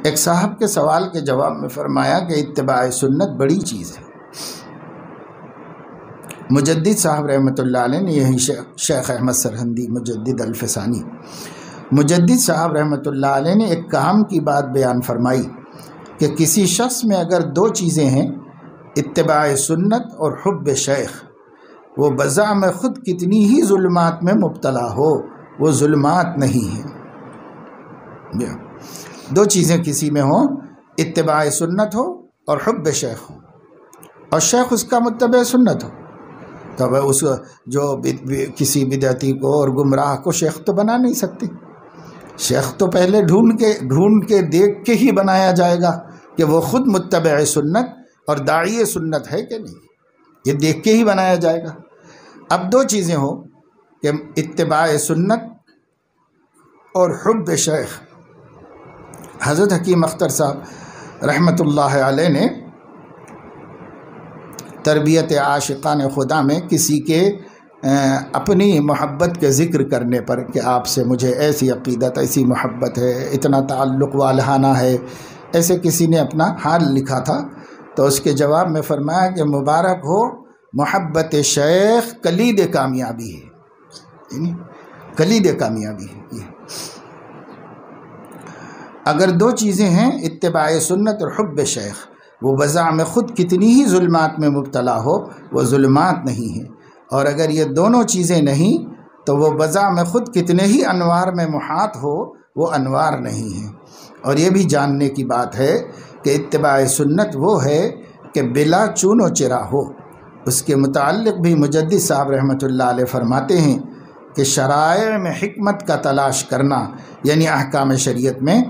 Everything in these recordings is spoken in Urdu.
ایک صاحب کے سوال کے جواب میں فرمایا کہ اتباع سنت بڑی چیز ہے۔ مجدد صاحب رحمۃ اللہ علیہ نے، یہی شیخ احمد سرہندی مجدد الفسانی، مجدد صاحب رحمۃ اللہ علیہ نے ایک کام کی بات بیان فرمائی کہ کسی شخص میں اگر دو چیزیں ہیں، اتباع سنت اور حب شیخ، وہ بزعم خود کتنی ہی ظلمات میں مبتلا ہو، وہ ظلمات نہیں ہیں۔ دو چیزیں کسی میں ہوں، اتباع سنت ہو اور حب شیخ ہو، اور شیخ اس کا متبع سنت ہو، تو اس جو کسی بدعتی کو اور گمراہ کو شیخ تو بنا نہیں سکتے۔ شیخ تو پہلے ڈھونڈ کے دیکھ کے ہی بنایا جائے گا کہ وہ خود متبع سنت اور داعی سنت ہے کہ نہیں، یہ دیکھ کے ہی بنایا جائے گا۔ اب دو چیزیں ہوں کہ اتباع سنت اور حب شیخ۔ حضرت حکیم اختر صاحب رحمۃ اللہ علیہ نے تربیت عاشقان خدا میں کسی کے اپنی محبت کے ذکر کرنے پر کہ آپ سے مجھے ایسی عقیدت، ایسی محبت ہے، اتنا تعلق والہانہ ہے، ایسے کسی نے اپنا حال لکھا تھا، تو اس کے جواب میں فرمایا کہ مبارک ہو، محبت شیخ کلید کامیابی ہے، یعنی کلید کامیابی ہے۔ اگر دو چیزیں ہیں، اتباع سنت اور حب شیخ، وہ بزعم خود کتنی ہی ظلمات میں مبتلا ہو، وہ ظلمات نہیں ہیں، اور اگر یہ دونوں چیزیں نہیں تو وہ بزعم خود کتنے ہی انوار میں محاط ہو، وہ انوار نہیں ہیں۔ اور یہ بھی جاننے کی بات ہے کہ اتباع سنت وہ ہے کہ بلا چون و چرا ہو۔ اس کے متعلق بھی مجدد صاحب رحمۃ اللہ علیہ فرماتے ہیں کہ شرائع میں حکمت کا تلاش کرنا، یعنی احکام شریعت میں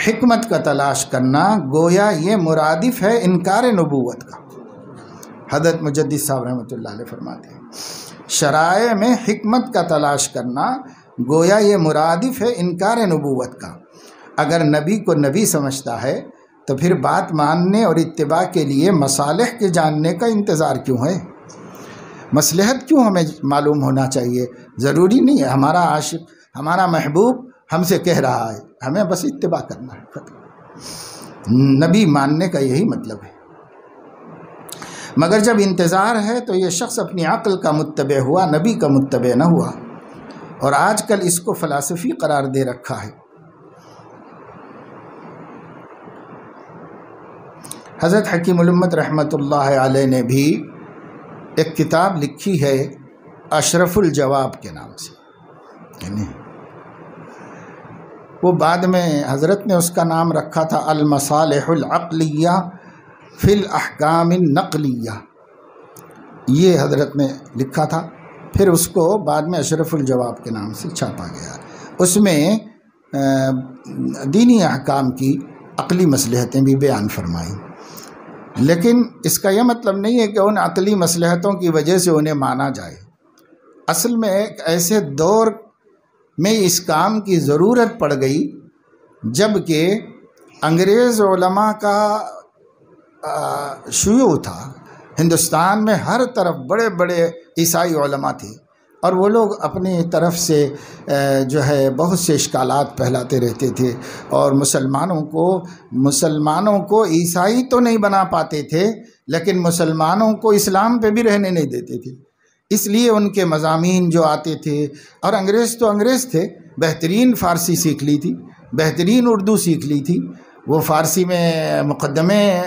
حکمت کا تلاش کرنا، گویا یہ مرادف ہے انکار نبوت کا۔ حضرت مجدد صاحب رحمۃ اللہ علیہ فرماتے ہیں شرائع میں حکمت کا تلاش کرنا گویا یہ مرادف ہے انکار نبوت کا۔ اگر نبی کو نبی سمجھتا ہے تو پھر بات ماننے اور اتباع کے لیے مصالح کے جاننے کا انتظار کیوں ہے؟ مصلحت کیوں ہمیں معلوم ہونا چاہیے؟ ضروری نہیں ہے ہمارا عاشق، ہمارا محبوب ہم سے کہہ رہا ہے، ہمیں بس اتباع کرنا ہے۔ نبی ماننے کا یہی مطلب ہے۔ مگر جب انتظار ہے تو یہ شخص اپنی عقل کا متبع ہوا، نبی کا متبع نہ ہوا، اور آج کل اس کو فلسفی قرار دے رکھا ہے۔ حضرت حکیم الامت رحمۃ اللہ علیہ نے بھی ایک کتاب لکھی ہے اشرف الجواب کے نام سے، یعنی وہ بعد میں حضرت نے اس کا نام رکھا تھا المصالح العقلیہ فی الاحکام النقلیہ، یہ حضرت نے لکھا تھا، پھر اس کو بعد میں اشرف الجواب کے نام سے چھاپا گیا۔ اس میں دینی احکام کی عقلی مصلحتیں بھی بیان فرمائیں، لیکن اس کا یہ مطلب نہیں ہے کہ ان عقلی مصلحتوں کی وجہ سے انہیں مانا جائے۔ اصل میں ایک ایسے دور میں اس کام کی ضرورت پڑ گئی جب کہ انگریز علماء کا شیوع تھا، ہندوستان میں ہر طرف بڑے بڑے عیسائی علماء تھے، اور وہ لوگ اپنی طرف سے جو ہے بہت سے اشکالات پھیلاتے رہتے تھے، اور مسلمانوں کو عیسائی تو نہیں بنا پاتے تھے، لیکن مسلمانوں کو اسلام پہ بھی رہنے نہیں دیتے تھے۔ اس لیے ان کے مضامین جو آتے تھے، اور انگریز تو انگریز تھے، بہترین فارسی سیکھ لی تھی، بہترین اردو سیکھ لی تھی، وہ فارسی میں مقدمے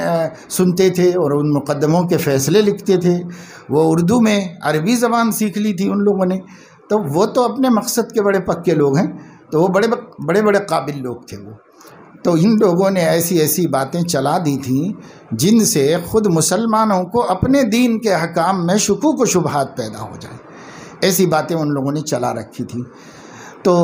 سنتے تھے اور ان مقدموں کے فیصلے لکھتے تھے، وہ اردو میں عربی زبان سیکھ لی تھی ان لوگوں نے، تو وہ تو اپنے مقصد کے بڑے پکے لوگ ہیں، تو وہ بڑے بڑے قابل لوگ تھے وہ۔ تو ان لوگوں نے ایسی ایسی باتیں چلا دی تھیں جن سے خود مسلمانوں کو اپنے دین کے احکام میں شکوک و شبہات پیدا ہو جائے، ایسی باتیں ان لوگوں نے چلا رکھی تھیں۔ تو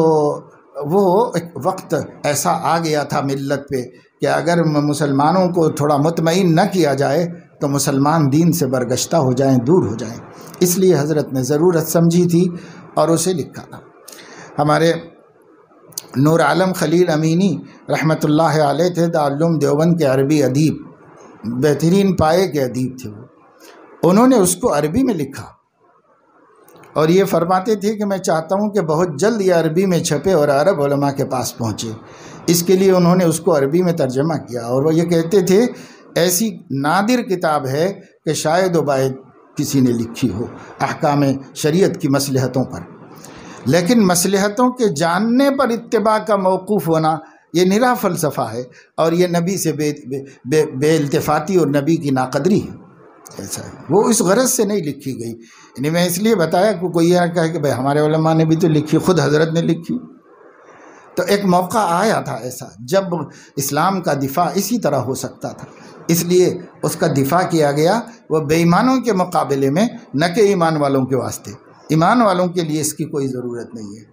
وہ ایک وقت ایسا آ گیا تھا ملت پہ کہ اگر مسلمانوں کو تھوڑا مطمئن نہ کیا جائے تو مسلمان دین سے برگشتہ ہو جائیں، دور ہو جائیں۔ اس لیے حضرت نے ضرورت سمجھی تھی اور اسے لکھا تھا۔ ہمارے نور عالم خلیل امینی رحمۃ اللہ علیہ تھے، دارالعلوم دیوبند کے عربی ادیب، بہترین پائے کے ادیب تھے وہ۔ انہوں نے اس کو عربی میں لکھا اور یہ فرماتے تھے کہ میں چاہتا ہوں کہ بہت جلد یہ عربی میں چھپے اور عرب علماء کے پاس پہنچے۔ اس کے لیے انہوں نے اس کو عربی میں ترجمہ کیا، اور وہ یہ کہتے تھے ایسی نادر کتاب ہے کہ شاید و باید کسی نے لکھی ہو احکام شریعت کی مصلحتوں پر، لیکن مصلحتوں کے جاننے پر اتباع کا موقوف ہونا یہ نرا فلسفہ ہے، اور یہ نبی سے بے التفاتی اور نبی کی ناقدری ہے۔ ایسا ہے، وہ اس غرض سے نہیں لکھی گئی۔ یعنی میں اس لیے بتایا کہ کوئی یہ کہے کہ بھائی ہمارے علماء نے بھی تو لکھی، خود حضرت نے لکھی۔ تو ایک موقع آیا تھا ایسا جب اسلام کا دفاع اسی طرح ہو سکتا تھا، اس لیے اس کا دفاع کیا گیا، وہ بے ایمانوں کے مقابلے میں، نہ کہ ایمان والوں کے واسطے۔ ایمان والوں کے لیے اس کی کوئی ضرورت نہیں ہے۔